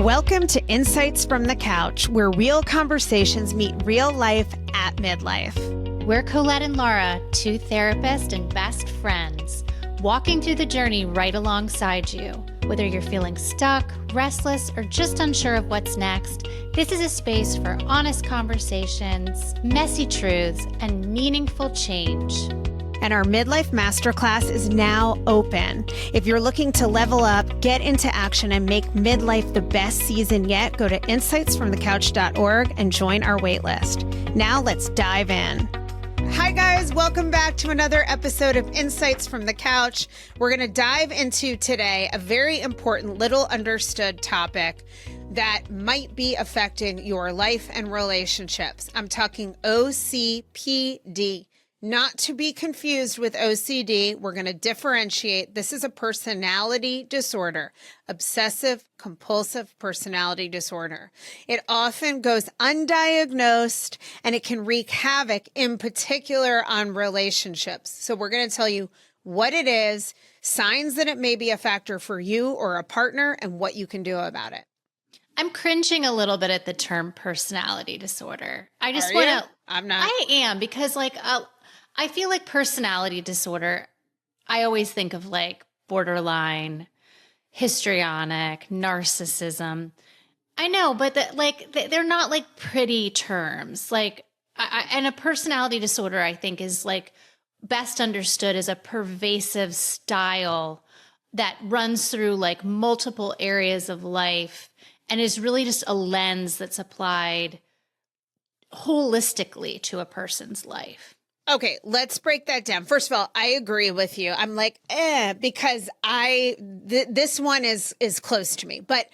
Welcome to Insights from the Couch, where real conversations meet real life at midlife. We're Colette and Laura, two therapists and best friends, walking through the journey right alongside you. Whether you're feeling stuck, restless, or just unsure of what's next, this is a space for honest conversations, messy truths, and meaningful change. And our Midlife Masterclass is now open. If you're looking to level up, get into action, and make midlife the best season yet, go to insightsfromthecouch.org and join our waitlist. Now let's dive in. Hi guys, welcome back to another episode of Insights from the Couch. We're going to dive into today a very important, little understood topic that might be affecting your life and relationships. I'm talking OCPD. Not to be confused with OCD, we're going to differentiate. This is a personality disorder, obsessive-compulsive personality disorder. It often goes undiagnosed and it can wreak havoc, in particular on relationships. So we're going to tell you what it is, signs that it may be a factor for you or a partner, and what you can do about it. I'm cringing a little bit at the term personality disorder. I just want to. I'm not. I am, because I feel like personality disorder, I always think of like borderline, histrionic, narcissism. I know, but they're not like pretty terms. And a personality disorder, I think, is like best understood as a pervasive style that runs through like multiple areas of life and is really just a lens that's applied holistically to a person's life. Okay, let's break that down. First of all, I agree with you. I'm like, because this one is close to me. But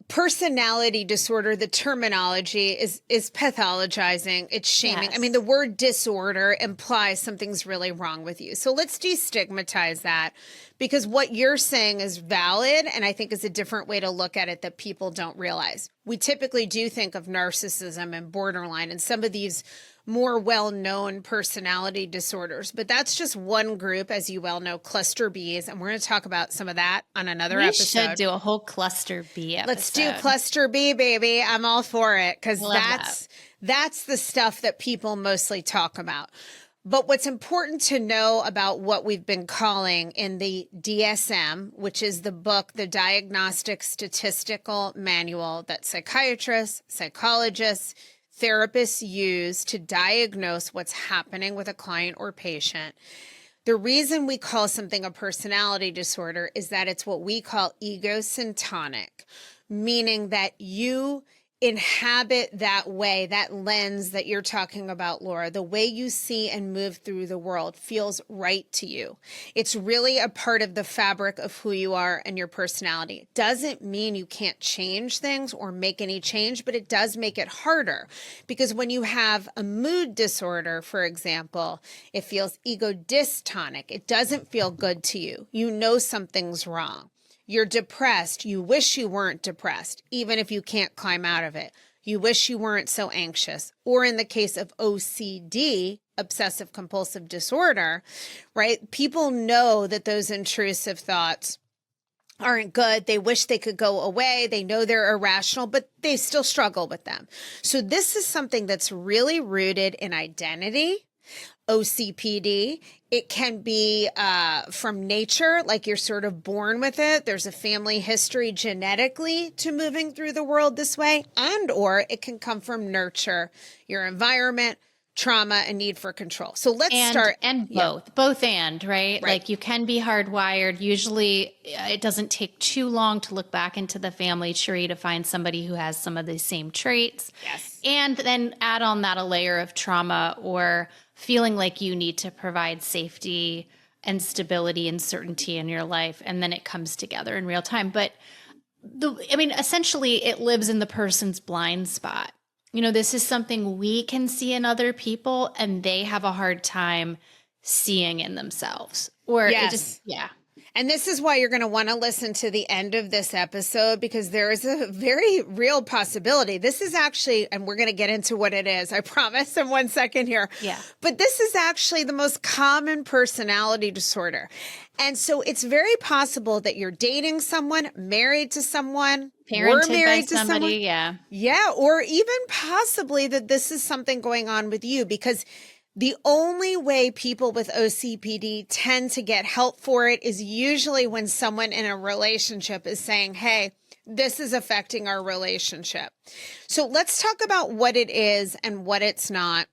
personality disorder, the terminology is pathologizing. It's shaming. Yes. I mean, the word disorder implies something's really wrong with you. So let's destigmatize that, because what you're saying is valid, and I think is a different way to look at it that people don't realize. We typically do think of narcissism and borderline and some of these more well-known personality disorders, but that's just one group, as you well know, cluster Bs, and we're going to talk about some of that on another episode. We should do a whole cluster B episode. Let's do cluster B, baby. I'm all for it, because that's the stuff that people mostly talk about. But what's important to know about what we've been calling in the DSM, which is the book, the Diagnostic Statistical Manual that psychiatrists, psychologists, therapists use to diagnose what's happening with a client or patient. The reason we call something a personality disorder is that it's what we call egocentric, meaning that you inhabit that way, that lens that you're talking about, Laura. The way you see and move through the world feels right to you. It's really a part of the fabric of who you are and your personality. It doesn't mean you can't change things or make any change, but it does make it harder, because when you have a mood disorder, for example, it feels ego dystonic. It doesn't feel good to you. You know something's wrong. You're depressed. You wish you weren't depressed, even if you can't climb out of it. You wish you weren't so anxious. Or in the case of OCD, obsessive-compulsive disorder, right? People know that those intrusive thoughts aren't good. They wish they could go away. They know they're irrational, but they still struggle with them. So this is something that's really rooted in identity. OCPD. It can be from nature, like you're sort of born with it. There's a family history genetically to moving through the world this way, and or it can come from nurture, your environment, trauma, and need for control. So let's start. And both, right? Like you can be hardwired. Usually it doesn't take too long to look back into the family tree to find somebody who has some of the same traits. Yes. And then add on that a layer of trauma or feeling like you need to provide safety and stability and certainty in your life. And then it comes together in real time. But essentially it lives in the person's blind spot. You know, this is something we can see in other people and they have a hard time seeing in themselves. Or yes. And this is why you're going to want to listen to the end of this episode, because there is a very real possibility. This is actually, and we're going to get into what it is, I promise, in 1 second here. Yeah. But this is actually the most common personality disorder. And so it's very possible that you're dating someone, married to someone, Parented were married by to somebody, someone. yeah. Yeah, or even possibly that this is something going on with you, because the only way people with OCPD tend to get help for it is usually when someone in a relationship is saying, hey, this is affecting our relationship. So let's talk about what it is and what it's not.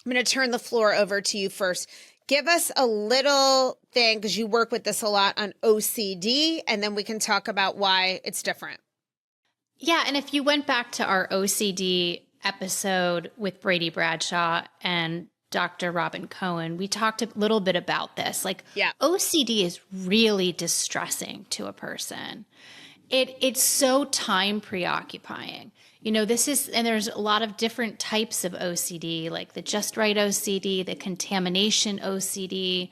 I'm going to turn the floor over to you first. Give us a little thing, because you work with this a lot, on OCD, and then we can talk about why it's different. Yeah, and if you went back to our OCD episode with Brady Bradshaw and Dr. Robin Cohen, we talked a little bit about this. Like, OCD is really distressing to a person. It's so time preoccupying. You know, and there's a lot of different types of OCD, like the just right OCD, the contamination OCD,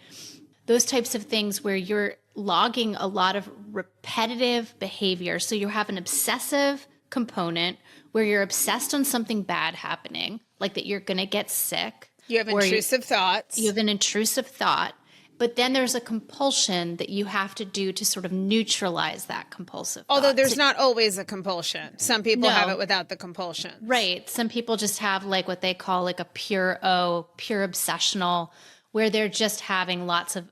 those types of things where you're logging a lot of repetitive behavior. So you have an obsessive component where you're obsessed on something bad happening, like that you're going to get sick. You have intrusive thoughts. You have an intrusive thought. But then there's a compulsion that you have to do to sort of neutralize that compulsive thought. Although there's not always a compulsion. Some people have it without the compulsion. Right. Some people just have like what they call like a pure obsessional, where they're just having lots of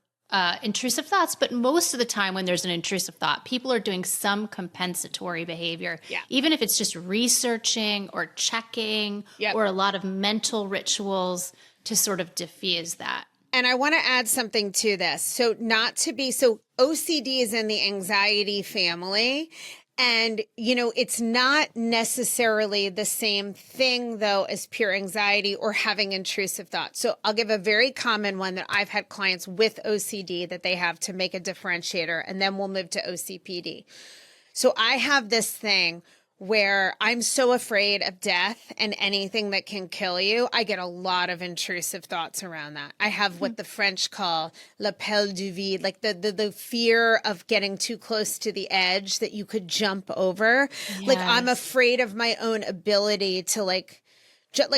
intrusive thoughts. But most of the time when there's an intrusive thought, people are doing some compensatory behavior. Yeah. Even if it's just researching or checking or a lot of mental rituals to sort of diffuse that. And I want to add something to this. So OCD is in the anxiety family. And, you know, it's not necessarily the same thing, though, as pure anxiety or having intrusive thoughts. So I'll give a very common one that I've had clients with OCD that they have to make a differentiator, and then we'll move to OCPD. So I have this thing where I'm so afraid of death and anything that can kill you. I get a lot of intrusive thoughts around that. I have what the French call la peur du vide, like the fear of getting too close to the edge that you could jump over. Yes. Like I'm afraid of my own ability to like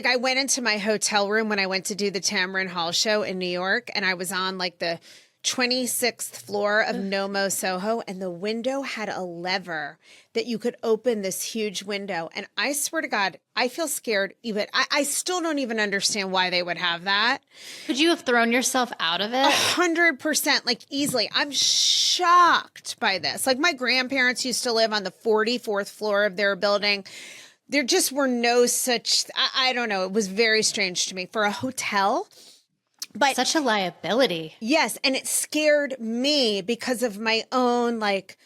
I went into my hotel room when I went to do the Tamron Hall show in New York, and I was on like the 26th floor of Nomo Soho, and the window had a lever that you could open this huge window. And I swear to God, I feel scared. Even I still don't even understand why they would have that. Could you have thrown yourself out of it? 100%, like easily. I'm shocked by this. Like my grandparents used to live on the 44th floor of their building. There just were no such, I don't know. It was very strange to me for a hotel. But such a liability. Yes. And it scared me because of my own like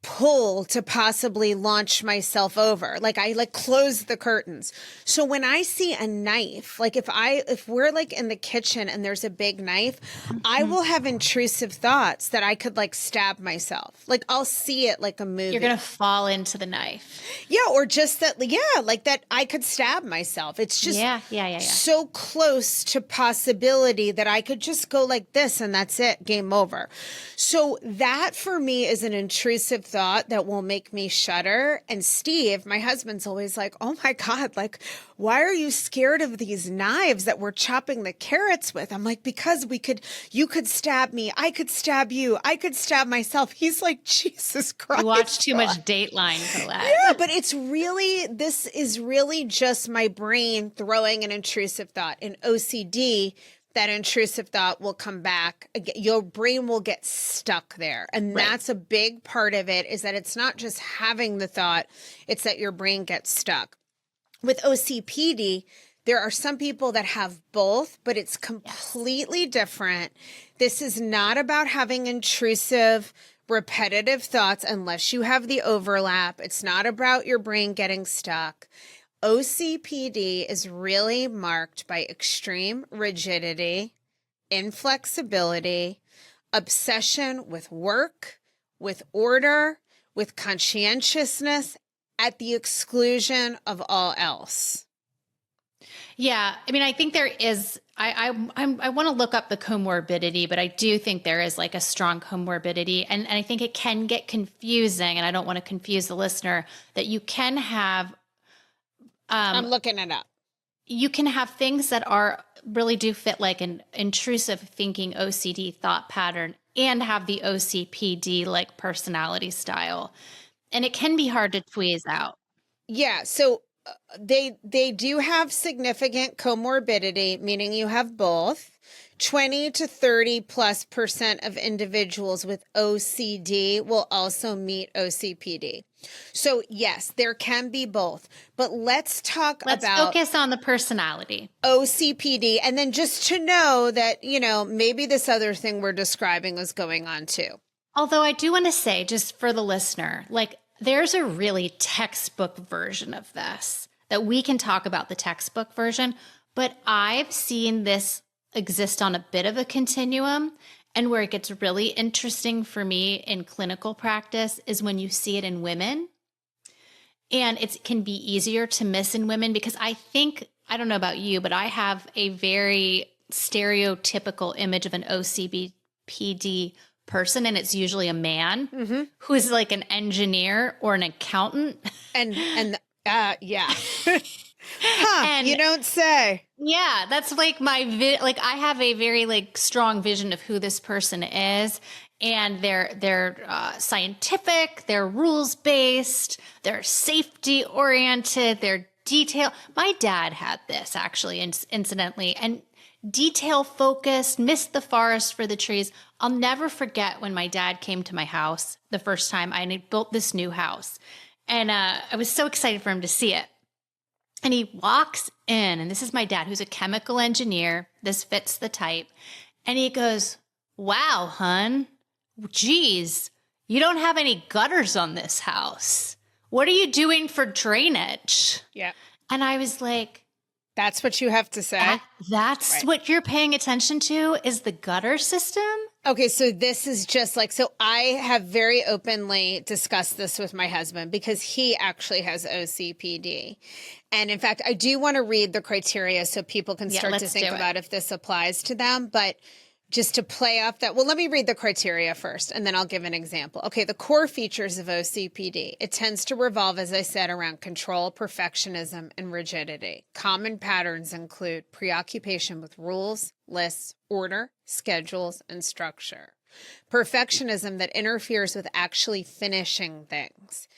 pull to possibly launch myself over. Like I like closed the curtains. So when I see a knife, like if we're like in the kitchen and there's a big knife, I will have intrusive thoughts that I could like stab myself. Like I'll see it like a movie. You're going to fall into the knife. Yeah. Or just that, like that I could stab myself. It's just so close to possibility that I could just go like this and that's it. Game over. So that for me is an intrusive thought that will make me shudder. And Steve, my husband's always like, oh my God, like, why are you scared of these knives that we're chopping the carrots with? I'm like, because you could stab me. I could stab you. I could stab myself. He's like, Jesus Christ. You watch too much Dateline, Colette. Yeah, but this is really just my brain throwing an intrusive thought. In OCD, that intrusive thought will come back. Your brain will get stuck there. And that's a big part of it, is that it's not just having the thought, it's that your brain gets stuck. With OCPD, there are some people that have both, but it's completely different. This is not about having intrusive, repetitive thoughts unless you have the overlap. It's not about your brain getting stuck. OCPD is really marked by extreme rigidity, inflexibility, obsession with work, with order, with conscientiousness at the exclusion of all else. Yeah. I mean, I think there is, I want to look up the comorbidity, but I do think there is like a strong comorbidity. And I think it can get confusing, and I don't want to confuse the listener, that you can have, I'm looking it up. you can have things that are really do fit like an intrusive thinking OCD thought pattern and have the OCPD like personality style. And it can be hard to tweeze out. Yeah, so they do have significant comorbidity, meaning you have both. 20 to 30+% of individuals with OCD will also meet OCPD. So yes, there can be both, but let's about focus on the personality. OCPD. And then just to know that, maybe this other thing we're describing is going on too. Although I do want to say, just for the listener, like there's a really textbook version of this that we can talk about, the textbook version, but I've seen this exist on a bit of a continuum. And where it gets really interesting for me in clinical practice is when you see it in women. And it can be easier to miss in women because I don't know about you, but I have a very stereotypical image of an OCPD person, and it's usually a man who is like an engineer or an accountant. Yeah. And you don't say. Yeah, that's like like I have a very like strong vision of who this person is, and they're scientific, they're rules based, they're safety oriented, they're detail. My dad had this actually, incidentally, and detail focused, missed the forest for the trees. I'll never forget when my dad came to my house the first time. I had built this new house, and I was so excited for him to see it. And he walks in, and this is my dad, who's a chemical engineer. This fits the type. And he goes, "Wow, hun, geez, you don't have any gutters on this house. What are you doing for drainage?" Yeah. And I was like, that's what you have to say? That's right. What you're paying attention to is the gutter system? Okay, so this is just like, so I have very openly discussed this with my husband because he actually has OCPD. And in fact, I do want to read the criteria so people can start to think about if this applies to them. But just to play off that, well, let me read the criteria first, and then I'll give an example. Okay, the core features of OCPD. It tends to revolve, as I said, around control, perfectionism, and rigidity. Common patterns include preoccupation with rules, lists, order, schedules, and structure. Perfectionism that interferes with actually finishing things.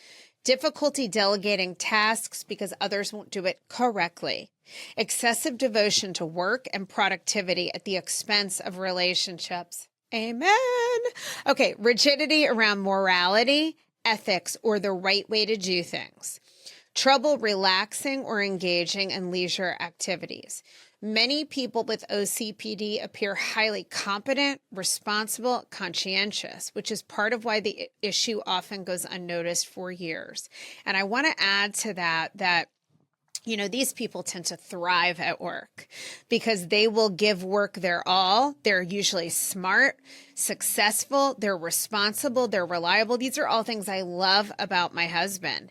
Difficulty delegating tasks because others won't do it correctly. Excessive devotion to work and productivity at the expense of relationships. Amen. Okay, rigidity around morality, ethics, or the right way to do things. Trouble relaxing or engaging in leisure activities. Many people with OCPD appear highly competent, responsible, conscientious, which is part of why the issue often goes unnoticed for years. And I want to add to that, these people tend to thrive at work because they will give work their all. They're usually smart, successful, they're responsible, they're reliable. These are all things I love about my husband.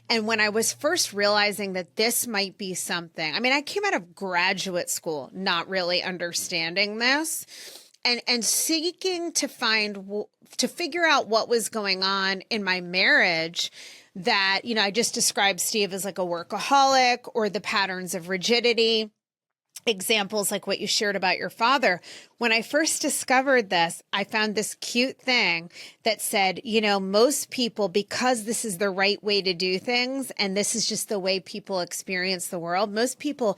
And when I was first realizing that this might be something, I came out of graduate school not really understanding this and seeking to figure out what was going on in my marriage. That, I just described Steve as like a workaholic or the patterns of rigidity, examples like what you shared about your father. When I first discovered this, I found this cute thing that said, most people, because this is the right way to do things, and this is just the way people experience the world, most people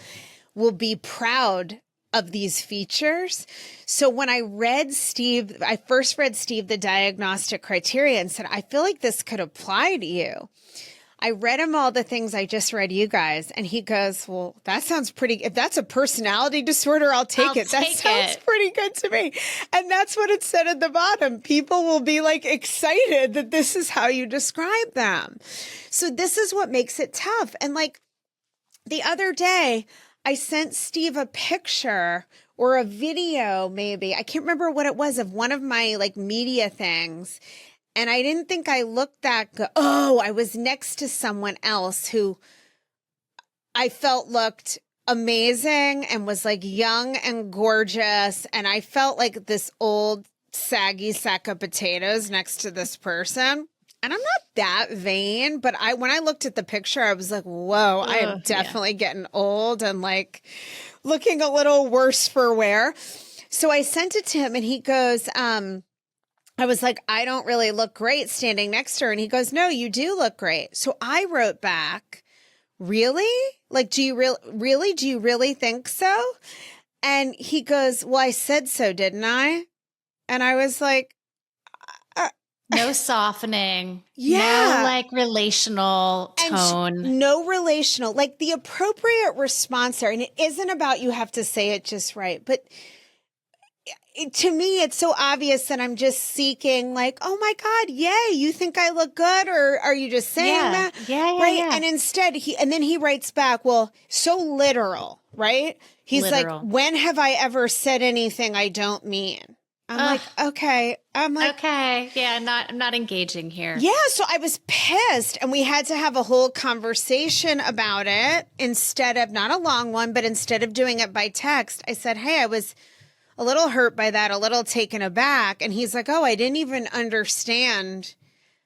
will be proud of these features. So when I first read Steve, the diagnostic criteria, and said, I feel like this could apply to you. I read him all the things I just read you guys, and he goes, well, that sounds pretty, if that's a personality disorder, I'll take it. That sounds pretty good to me. And that's what it said at the bottom. People will be like excited that this is how you describe them. So this is what makes it tough. And like the other day, I sent Steve a picture or a video, maybe. I can't remember what it was, of one of my like media things. And I didn't think I looked that good. Oh, I was next to someone else who I felt looked amazing and was like young and gorgeous. And I felt like this old saggy sack of potatoes next to this person. And I'm not that vain, but when I looked at the picture, I was like, whoa, I am definitely getting old and like looking a little worse for wear. So I sent it to him and he goes, I was like, I don't really look great standing next to her. And he goes, no, you do look great. So I wrote back, really? Like, do you really think so? And he goes, well, I said so, didn't I? And I was like, no softening. Yeah. No like relational tone. No relational, like the appropriate response there. And it isn't about you have to say it just right. But to me, it's so obvious that I'm just seeking like, oh my God, yay, you think I look good? Or are you just saying that? Yeah. Right. Yeah. And instead then he writes back, well, so literal, right? He's like, when have I ever said anything I don't mean? I'm like, okay. I'm like, okay. Yeah. I'm not engaging here. Yeah. So I was pissed and we had to have a whole conversation about it instead of, not a long one, but instead of doing it by text, I said, hey, I was a little hurt by that, a little taken aback. And he's like, oh, I didn't even understand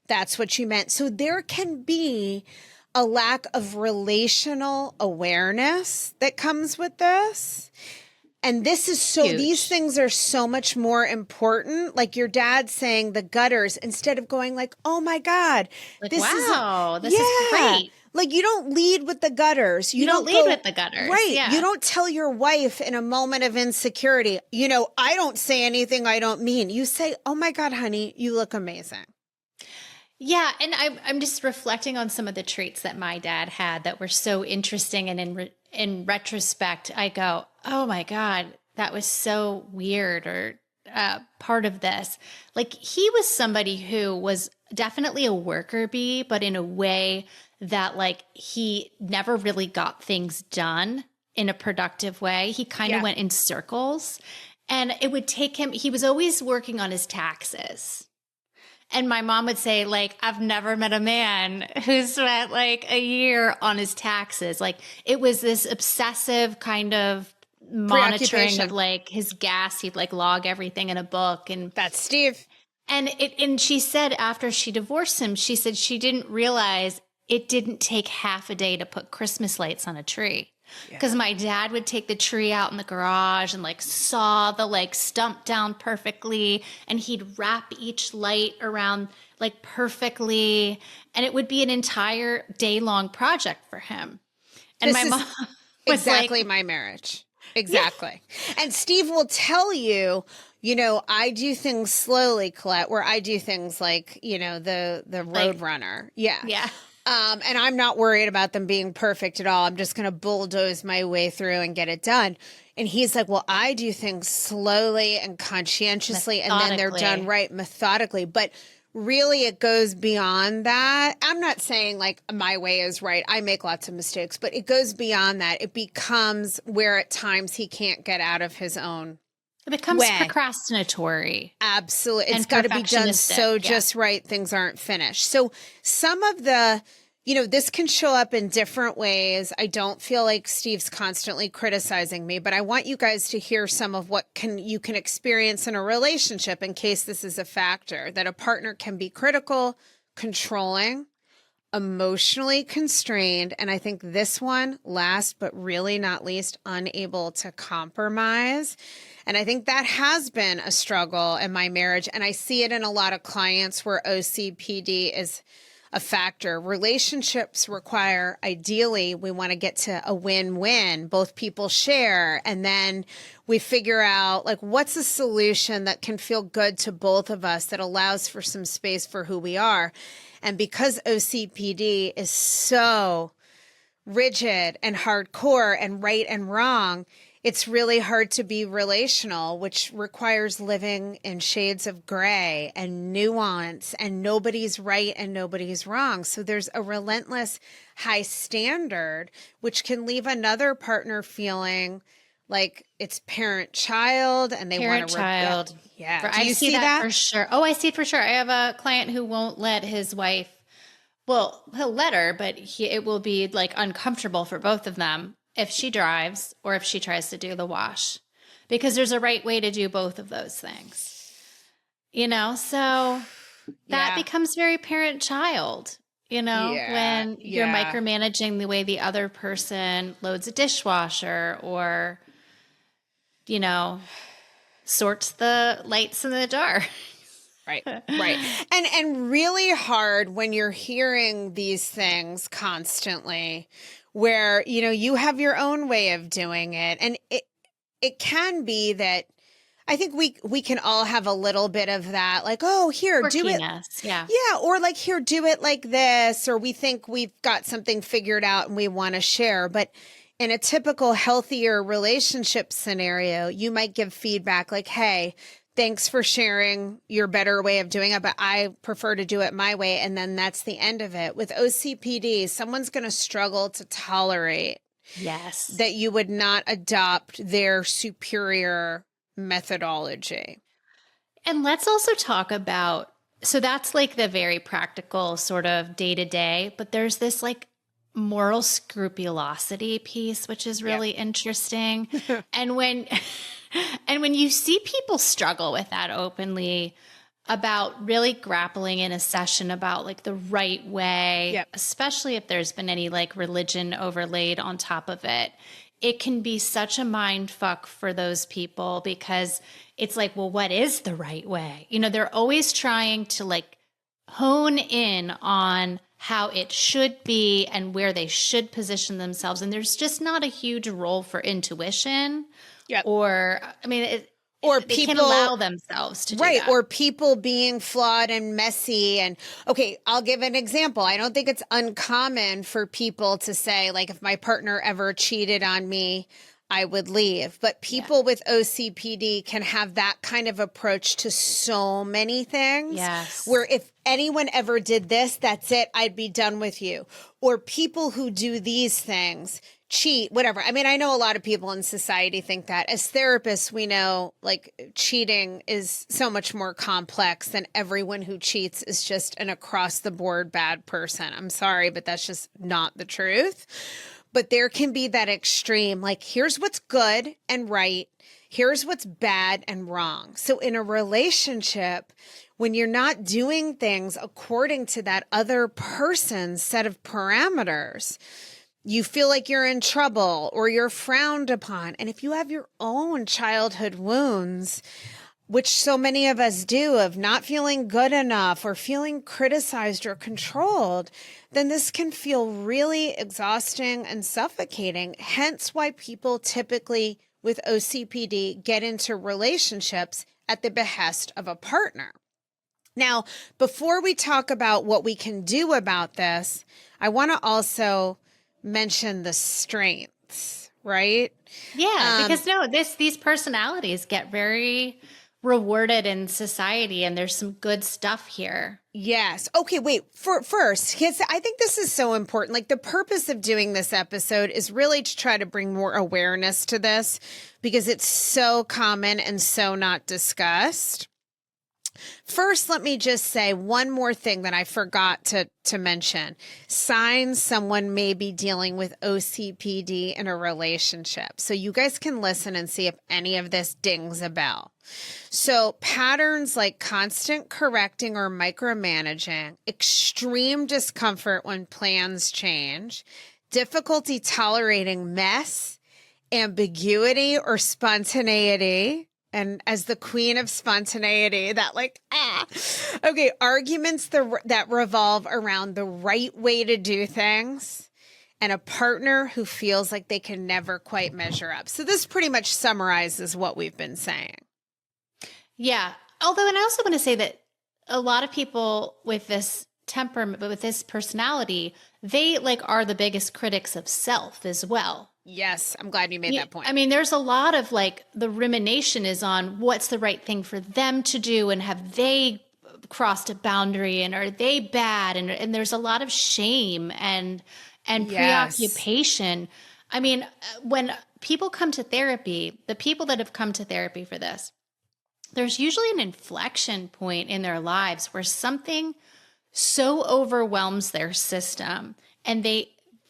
that's what you meant. So there can be a lack of relational awareness that comes with this. And this is huge. These things are so much more important. Like your dad saying the gutters instead of going like, oh my God, like, this is great. Like you don't lead with the gutters. You don't lead with the gutters. Right. Yeah. You don't tell your wife in a moment of insecurity, I don't say anything I don't mean. You say, oh my God, honey, you look amazing. Yeah. And I'm just reflecting on some of the traits that my dad had that were so interesting. And in retrospect, I go, oh my God, that was so weird or part of this. Like he was somebody who was definitely a worker bee, but in a way that like he never really got things done in a productive way. He kind of went in circles and it would take him, he was always working on his taxes. And my mom would say, like, I've never met a man who spent like a year on his taxes. Like it was this obsessive kind of monitoring of like his gas. He'd like log everything in a book. And that's Steve. And she said after she divorced him, she said she didn't realize it didn't take half a day to put Christmas lights on a tree. Because my dad would take the tree out in the garage and like saw the like stump down perfectly. And he'd wrap each light around like perfectly. And it would be an entire day long project for him. And my mom was exactly like, my marriage. Exactly. Yeah. And Steve will tell you, I do things slowly, Colette, where I do things like, the road runner. Yeah. Yeah. And I'm not worried about them being perfect at all. I'm just going to bulldoze my way through and get it done. And he's like, well, I do things slowly and conscientiously, and then they're done right, methodically. But really, it goes beyond that. I'm not saying like my way is right. I make lots of mistakes, but it goes beyond that. It becomes where at times he can't get out of his own It becomes procrastinatory. Absolutely. It's got to be done so just right. Things aren't finished. So some of the, this can show up in different ways. I don't feel like Steve's constantly criticizing me, but I want you guys to hear some of what you can experience in a relationship in case this is a factor, that a partner can be critical, controlling, emotionally constrained, and I think this one, last but really not least, unable to compromise. And I think that has been a struggle in my marriage, and I see it in a lot of clients where OCPD is a factor. Relationships require, ideally, we want to get to a win-win. Both people share, and then we figure out, like, what's a solution that can feel good to both of us that allows for some space for who we are. And because OCPD is so rigid and hardcore and right and wrong, it's really hard to be relational, which requires living in shades of gray and nuance, and nobody's right and nobody's wrong. So there's a relentless high standard, which can leave another partner feeling like it's parent-child and they want to parent-child. Yeah. Do you see that for sure? Oh, I see it for sure. I have a client who won't let his wife, well, he'll let her, but it will be like uncomfortable for both of them. if she drives or if she tries to do the wash, because there's a right way to do both of those things, so that becomes very parent-child, when you're micromanaging the way the other person loads a dishwasher or, sorts the lights in the dark. Right. And really hard when you're hearing these things constantly where, you have your own way of doing it. And it can be that I think we can all have a little bit of that, like, oh, here, do it. Yeah. Yeah. Or like, here, do it like this. Or we think we've got something figured out and we want to share. But in a typical healthier relationship scenario, you might give feedback like, hey, thanks for sharing your better way of doing it, but I prefer to do it my way. And then that's the end of it. With OCPD, someone's going to struggle to tolerate that you would not adopt their superior methodology. And let's also talk about, so that's like the very practical sort of day to day, but there's this like moral scrupulosity piece, which is really interesting. And when you see people struggle with that openly about really grappling in a session about like the right way, especially if there's been any like religion overlaid on top of it, it can be such a mind fuck for those people because it's like, well, what is the right way? They're always trying to like hone in on how it should be and where they should position themselves. And there's just not a huge role for intuition or, they can't allow themselves to do that. Or people being flawed and messy. And okay, I'll give an example. I don't think it's uncommon for people to say, like, if my partner ever cheated on me, I would leave. But people with OCPD can have that kind of approach to so many things. Where if anyone ever did this, that's it, I'd be done with you. Or people who do these things, cheat, whatever. I know a lot of people in society think that. As therapists, we know like cheating is so much more complex than everyone who cheats is just an across the board bad person. I'm sorry, but that's just not the truth. But there can be that extreme, like, here's what's good and right. Here's what's bad and wrong. So in a relationship, when you're not doing things according to that other person's set of parameters, you feel like you're in trouble or you're frowned upon. And if you have your own childhood wounds, which so many of us do, of not feeling good enough or feeling criticized or controlled, then this can feel really exhausting and suffocating. Hence why people typically with OCPD get into relationships at the behest of a partner. Now, before we talk about what we can do about this, I want to also mention the strengths, right? Yeah, because these personalities get very rewarded in society, and there's some good stuff here. Yes. Okay, wait. First, because I think this is so important. Like, the purpose of doing this episode is really to try to bring more awareness to this because it's so common and so not discussed. First, let me just say one more thing that I forgot to mention. Signs someone may be dealing with OCPD in a relationship. So you guys can listen and see if any of this dings a bell. So patterns like constant correcting or micromanaging, extreme discomfort when plans change, difficulty tolerating mess, ambiguity or spontaneity. And as the queen of spontaneity, okay, arguments that revolve around the right way to do things and a partner who feels like they can never quite measure up. So this pretty much summarizes what we've been saying. Yeah. Although, and I also want to say that a lot of people with this temperament, but with this personality, they are the biggest critics of self as well. Yes, I'm glad you made that point. There's a lot of the rumination is on what's the right thing for them to do, and have they crossed a boundary, and are they bad? And there's a lot of shame and preoccupation. When people come to therapy, the people that have come to therapy for this, there's usually an inflection point in their lives where something so overwhelms their system, and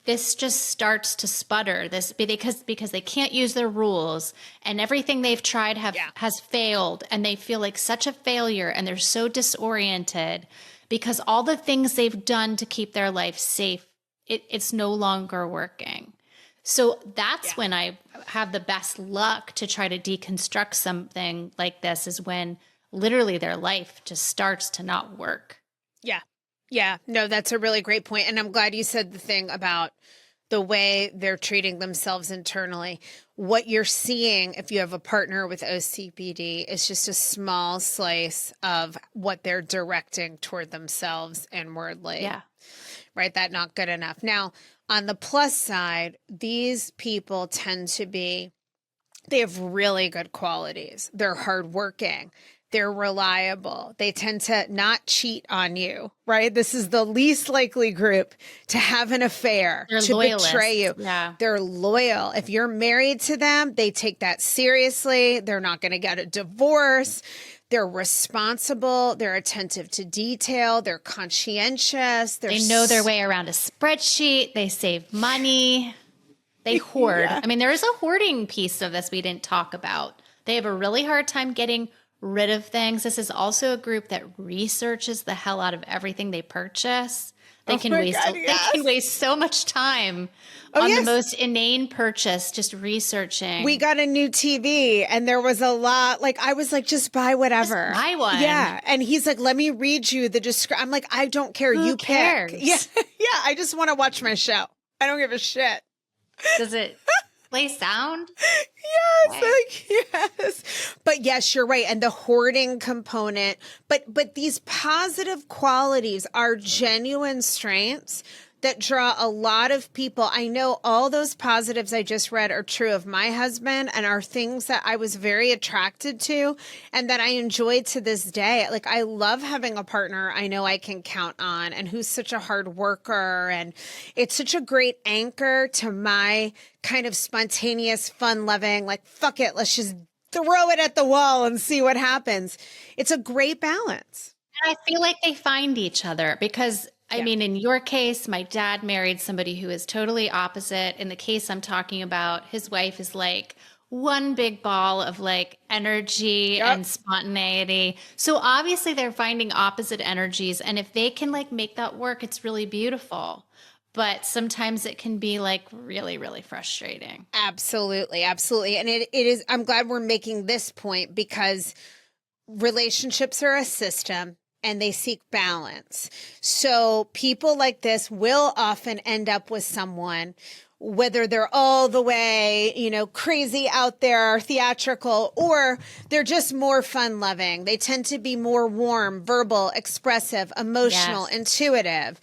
this just starts to sputter because they can't use their rules and everything they've tried has failed, and they feel like such a failure, and they're so disoriented because all the things they've done to keep their life safe, it's no longer working. So that's when I have the best luck to try to deconstruct something like this, is when literally their life just starts to not work. Yeah. Yeah. No, that's a really great point. And I'm glad you said the thing about the way they're treating themselves internally. What you're seeing if you have a partner with OCPD is just a small slice of what they're directing toward themselves inwardly. Yeah. Right? That not good enough. Now, on the plus side, these people tend to be, they have really good qualities. They're hardworking. They're reliable. They tend to not cheat on you, right? This is the least likely group to have an affair, They're to loyalists. betray you. Yeah. They're loyal. If you're married to them, they take that seriously. They're not going to get a divorce. They're responsible. They're attentive to detail. They're conscientious. They know their way around a spreadsheet. They save money. They hoard. I mean, there is a hoarding piece of this we didn't talk about. They have a really hard time getting rid of things. This is also a group that researches the hell out of everything they purchase. They can waste so much time on the most inane purchase, just researching. We got a new TV and there was a lot, like, I was like, just buy whatever. Just buy one. Yeah. And he's like, let me read you the description. I'm like, I don't care. Who you cares? pick. Yeah. Yeah. I just want to watch my show. I don't give a shit. Does it play sound? Yes. But yes, you're right. And the hoarding component, but these positive qualities are genuine strengths that draw a lot of people. I know all those positives I just read are true of my husband and are things that I was very attracted to and that I enjoy to this day. Like, I love having a partner I know I can count on and who's such a hard worker. And it's such a great anchor to my kind of spontaneous, fun loving, like, fuck it, let's just throw it at the wall and see what happens. It's a great balance. And I feel like they find each other because I mean, in your case, my dad married somebody who is totally opposite. In the case I'm talking about, his wife is like one big ball of like energy and spontaneity. So obviously they're finding opposite energies. And if they can like make that work, it's really beautiful. But sometimes it can be like really, really frustrating. Absolutely. Absolutely. And it is, I'm glad we're making this point because relationships are a system. And they seek balance. So people like this will often end up with someone, whether they're all the way, crazy out there, theatrical, or they're just more fun loving. They tend to be more warm, verbal, expressive, emotional, intuitive.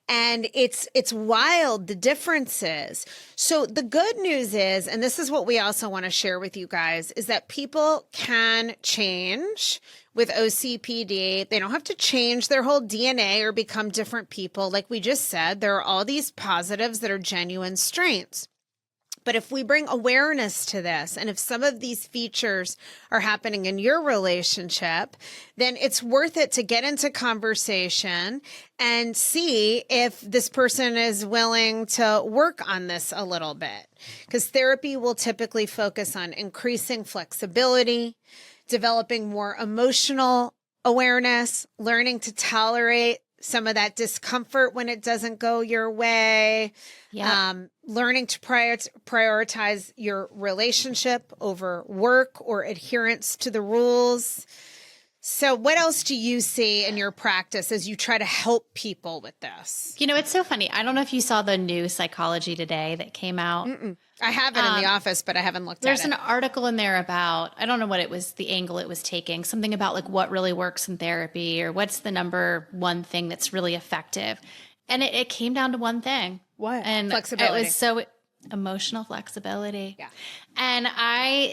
And it's wild, the differences. So the good news is, and this is what we also want to share with you guys, is that people can change with OCPD. They don't have to change their whole DNA or become different people. Like we just said, there are all these positives that are genuine strengths. But if we bring awareness to this, and if some of these features are happening in your relationship, then it's worth it to get into conversation and see if this person is willing to work on this a little bit. Because therapy will typically focus on increasing flexibility, developing more emotional awareness, learning to tolerate some of that discomfort when it doesn't go your way, learning to prioritize your relationship over work or adherence to the rules. So what else do you see in your practice as you try to help people with this? It's so funny. I don't know if you saw the new Psychology Today that came out. I have it in the office, but I haven't looked at it. There's an article in there about, I don't know what it was, the angle it was taking, something about like what really works in therapy or what's the number one thing that's really effective. And it came down to one thing. What? And Flexibility. It was so emotional flexibility. Yeah. And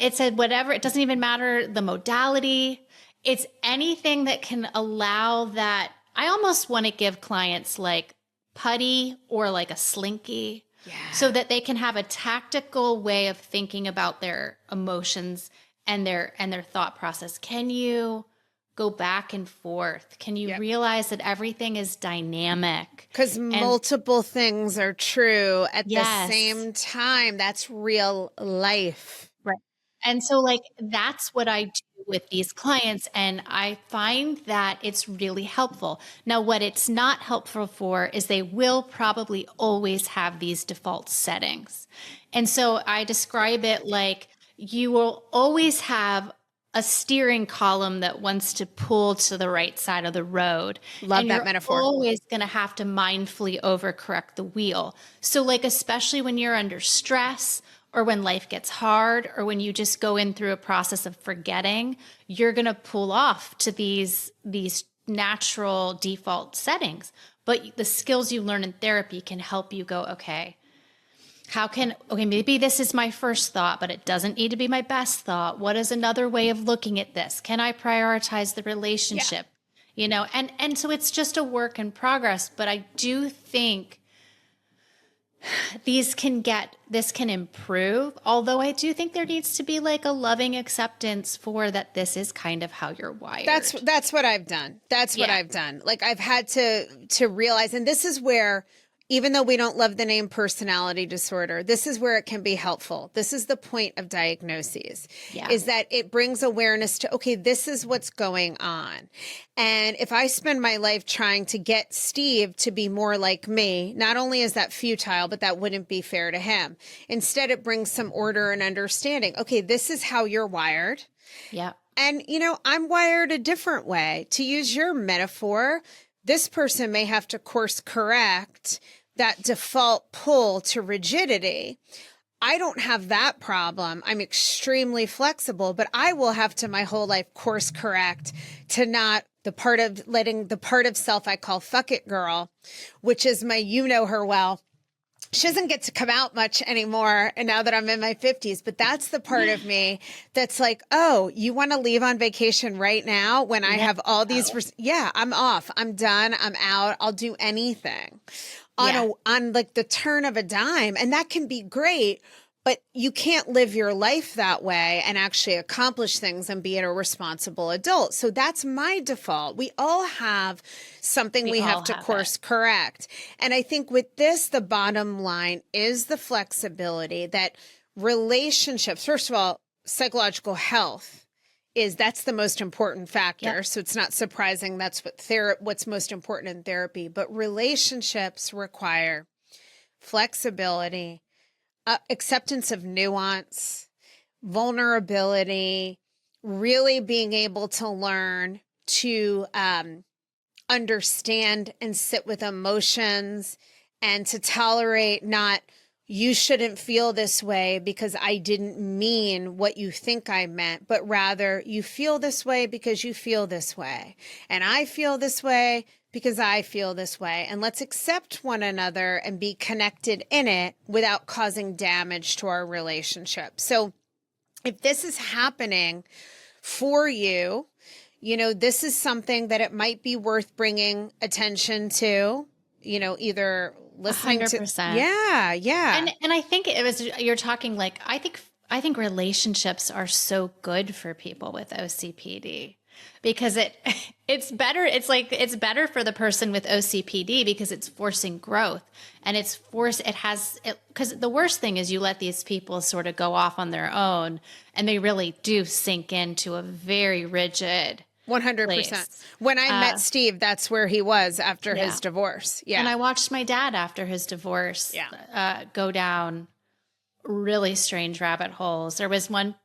it said whatever, it doesn't even matter the modality. It's anything that can allow that. I almost want to give clients like putty or like a slinky so that they can have a tactical way of thinking about their emotions and their thought process. Can you go back and forth? Can you realize that everything is dynamic? Because multiple things are true at the same time. That's real life. Right. And so like, that's what I do with these clients. And I find that it's really helpful. Now, what it's not helpful for is they will probably always have these default settings. And so I describe it like you will always have a steering column that wants to pull to the right side of the road. Love that metaphor. You're always going to have to mindfully overcorrect the wheel. So like, especially when you're under stress or when life gets hard or when you just go in through a process of forgetting, you're going to pull off to these natural default settings. But the skills you learn in therapy can help you go, okay, maybe this is my first thought, but it doesn't need to be my best thought. What is another way of looking at this? Can I prioritize the relationship? You know, and so it's just a work in progress, but I do think this can improve. Although I do think there needs to be like a loving acceptance for that. This is kind of how you're wired. That's what I've done. That's what I've done. Like I've had to realize, and this is where, even though we don't love the name personality disorder, this is where it can be helpful. This is the point of diagnoses, is that it brings awareness to, okay, this is what's going on. And if I spend my life trying to get Steve to be more like me, not only is that futile, but that wouldn't be fair to him. Instead, it brings some order and understanding. Okay, this is how you're wired. Yeah. And, you know, I'm wired a different way. To use your metaphor, this person may have to course correct that default pull to rigidity. I don't have that problem. I'm extremely flexible, but I will have to my whole life course correct to not letting the part of self I call fuck it girl, which is my, you know her well. She doesn't get to come out much anymore. And now that I'm in my 50s, but that's the part of me that's like, oh, you want to leave on vacation right now when I have all these, I'm off. I'm done. I'm out. I'll do anything on like the turn of a dime. And that can be great, but you can't live your life that way and actually accomplish things and be a responsible adult. So that's my default. We all have something we have to course correct. And I think with this, the bottom line is the flexibility that relationships, first of all, psychological health that's the most important factor. Yep. So it's not surprising that's what's most important in therapy, but relationships require flexibility, acceptance of nuance, vulnerability, really being able to learn to understand and sit with emotions and to tolerate not, you shouldn't feel this way because I didn't mean what you think I meant, but rather you feel this way because you feel this way. And I feel this way because I feel this way. And let's accept one another and be connected in it without causing damage to our relationship. So if this is happening for you, you know, this is something that it might be worth bringing attention to, you know, either listening 100%. to. Yeah. And I think you're talking like, I think relationships are so good for people with OCPD because it's better. It's better for the person with OCPD because it's forcing growth and because the worst thing is you let these people sort of go off on their own and they really do sink into a very rigid 100%. place. When I met Steve, that's where he was after his divorce. Yeah. And I watched my dad after his divorce go down really strange rabbit holes. There was one,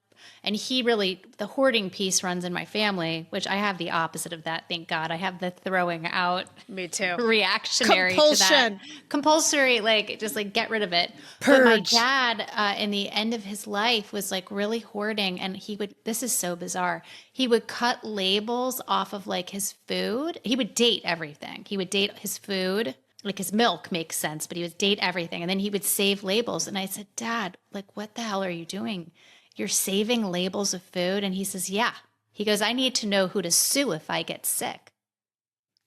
and the hoarding piece runs in my family, which I have the opposite of that. Thank God. I have the throwing out. Me too. Reactionary Compulsion. to that. Compulsory, just get rid of it. Purge. But my dad, in the end of his life, was like really hoarding, and this is so bizarre. He would cut labels off of like his food. He would date everything. He would date his food. Like his milk makes sense, but he would date everything. And then he would save labels. And I said, Dad, like, what the hell are you doing? You're saving labels of food? And he says, yeah. He goes, I need to know who to sue if I get sick.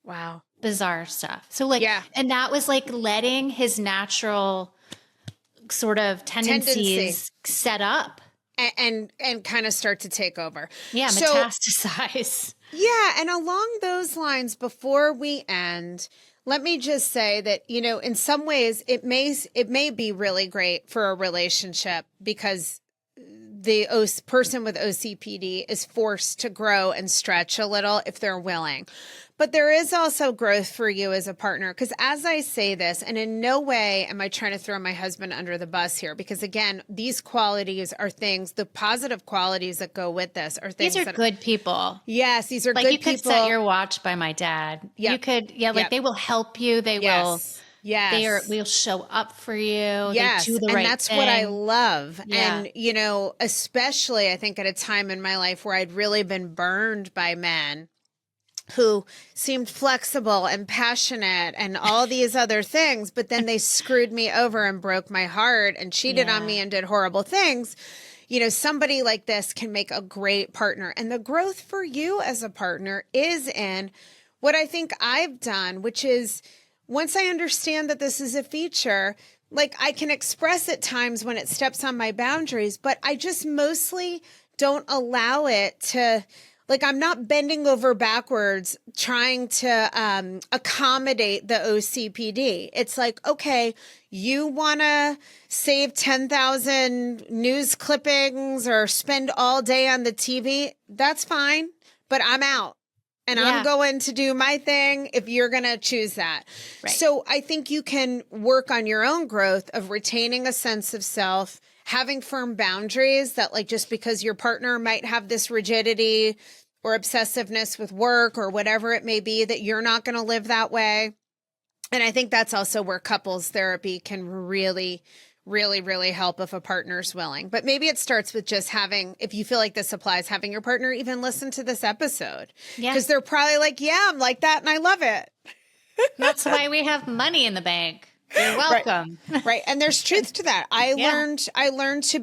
Wow. Bizarre stuff. So and that was like letting his natural sort of tendencies set up. And kind of start to take over. Yeah, metastasize. Yeah. And along those lines, before we end, let me just say that, in some ways it may be really great for a relationship because the person with OCPD is forced to grow and stretch a little if they're willing. But there is also growth for you as a partner. Because as I say this, and in no way am I trying to throw my husband under the bus here, because again, these qualities are things, the positive qualities that go with this are things these are good people. Yes, these are good people. Like you could set your watch by my dad. Yep. You could, they will help you. They will. Yes. We'll show up for you. Yes. They do the right thing. And that's what I love. Yeah. And, especially I think at a time in my life where I'd really been burned by men who seemed flexible and passionate and all these other things, but then they screwed me over and broke my heart and cheated on me and did horrible things. Somebody like this can make a great partner. And the growth for you as a partner is in what I think I've done, which is once I understand that this is a feature, like I can express at times when it steps on my boundaries, but I just mostly don't allow it to, like, I'm not bending over backwards trying to accommodate the OCPD. It's like, okay, you want to save 10,000 news clippings or spend all day on the TV. That's fine, but I'm out. And I'm going to do my thing if you're going to choose that. Right. So I think you can work on your own growth of retaining a sense of self, having firm boundaries that, like, just because your partner might have this rigidity or obsessiveness with work or whatever it may be, that you're not going to live that way. And I think that's also where couples therapy can really, really, really help if a partner's willing. But maybe it starts with just having, if you feel like this applies, having your partner even listen to this episode. Yeah. Because they're probably like, yeah, I'm like that and I love it. That's why we have money in the bank. You're welcome. Right. And there's truth to that. I learned to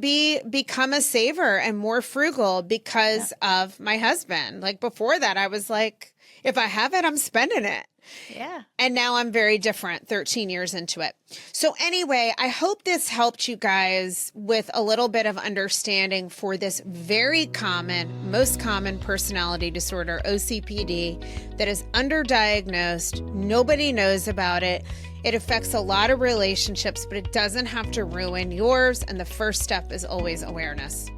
become a saver and more frugal because of my husband. Like before that, I was like, if I have it, I'm spending it. Yeah. And now I'm very different 13 years into it. So anyway, I hope this helped you guys with a little bit of understanding for this very common, most common personality disorder, OCPD, that is underdiagnosed. Nobody knows about it. It affects a lot of relationships, but it doesn't have to ruin yours. And the first step is always awareness.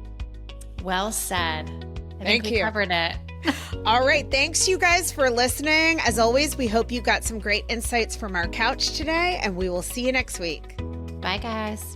Well said. I think we covered it. All right. Thanks, you guys, for listening. As always, we hope you got some great insights from our couch today, and we will see you next week. Bye, guys.